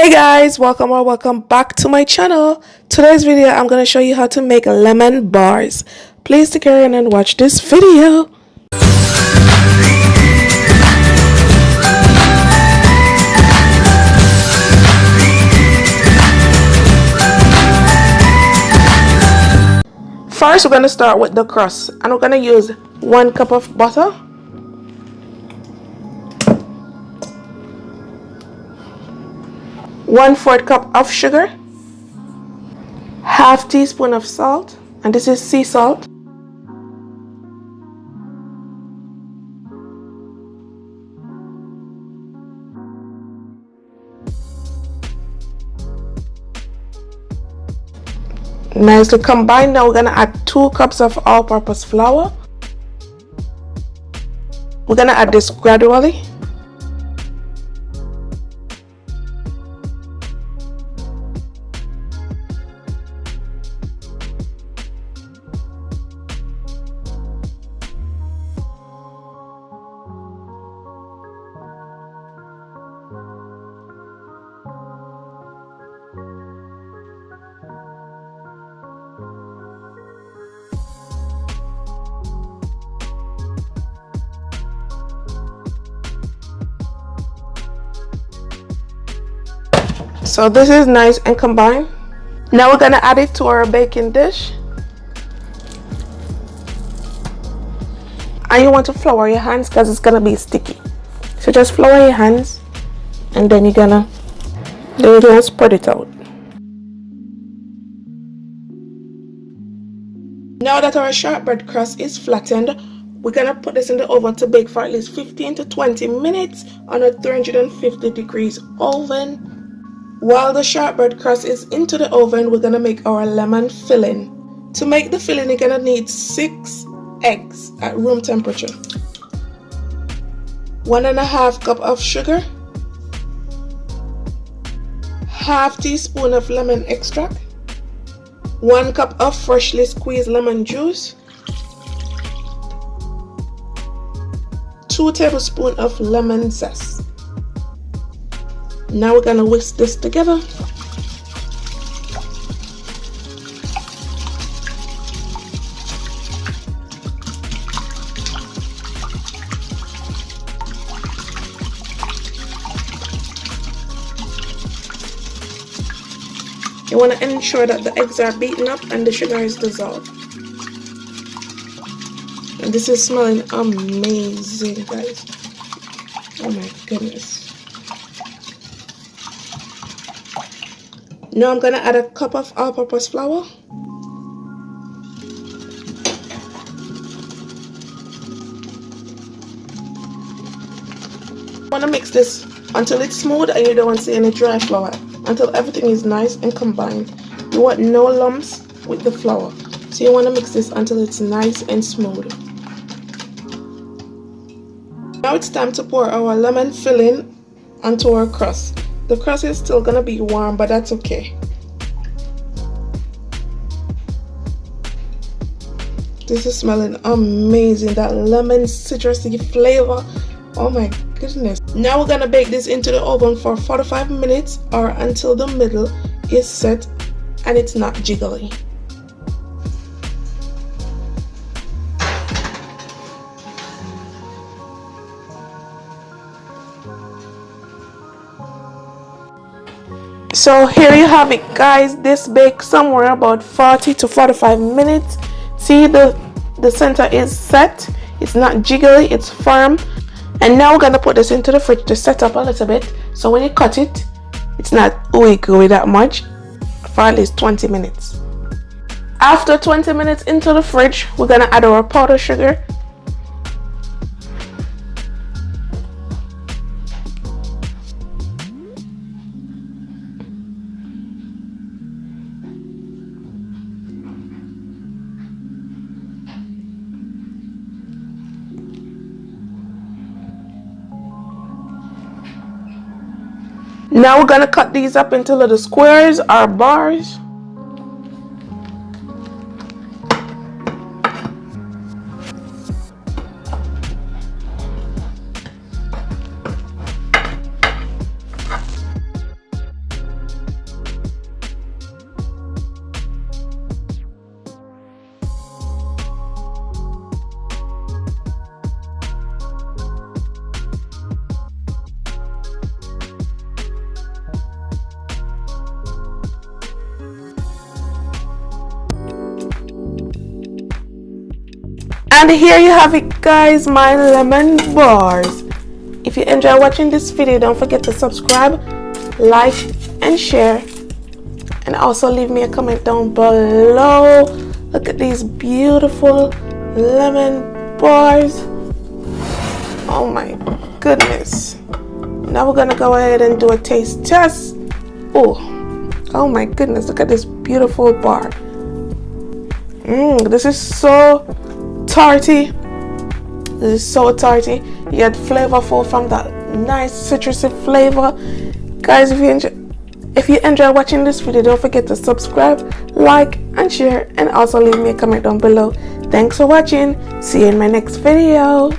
Hey guys, welcome or welcome back to my channel. Today's video I'm going to show you how to make lemon bars. Please stick around and watch this video. First we're going to start with the crust, and we're going to use 1 cup of butter, 1/4 cup of sugar, ½ teaspoon of salt, and this is sea salt, nicely combined. Now we're going to add 2 cups of all-purpose flour. We're going to add this gradually. So this is nice and combined. Now we're gonna add it to our baking dish. And you want to flour your hands because it's gonna be sticky. So just flour your hands and then you're gonna spread it out. Now that our shortbread crust is flattened, we're gonna put this in the oven to bake for at least 15 to 20 minutes on a 350 degrees oven. While the shortbread crust is into the oven, we're gonna make our lemon filling. To make the filling, you're gonna need 6 eggs at room temperature, 1½ cup of sugar, ½ teaspoon of lemon extract, 1 cup of freshly squeezed lemon juice, 2 tablespoons of lemon zest. Now we're going to whisk this together. You want to ensure that the eggs are beaten up and the sugar is dissolved. And this is smelling amazing, guys. Oh my goodness. Now I'm going to add a cup of all-purpose flour. You want to mix this until it's smooth and you don't want to see any dry flour, until everything is nice and combined. You want no lumps with the flour, so you want to mix this until it's nice and smooth. Now it's time to pour our lemon filling onto our crust. The crust is still gonna be warm, but that's okay. This is smelling amazing, that lemon citrusy flavor. Oh my goodness. Now we're gonna bake this into the oven for 45 minutes or until the middle is set and it's not jiggly. So here you have it, guys. This bakes somewhere about 40 to 45 minutes. See, the center is set. It's not jiggly, it's firm. And now we're gonna put this into the fridge to set up a little bit, so when you cut it, it's not ooey-gooey that much for at least 20 minutes. After 20 minutes into the fridge, we're gonna add our powdered sugar. Now we're gonna cut these up into little squares or bars. And here you have it, guys, my lemon bars. If you enjoy watching this video, don't forget to subscribe, like, and share. And also leave me a comment down below. Look at these beautiful lemon bars. Oh my goodness. Now we're gonna go ahead and do a taste test. Oh my goodness, look at this beautiful bar. This is so tarty. This is so tarty. You get flavorful from that nice citrusy flavor. Guys, if you enjoy watching this video, don't forget to subscribe, like, and share, and also leave me a comment down below. Thanks for watching. See you in my next video.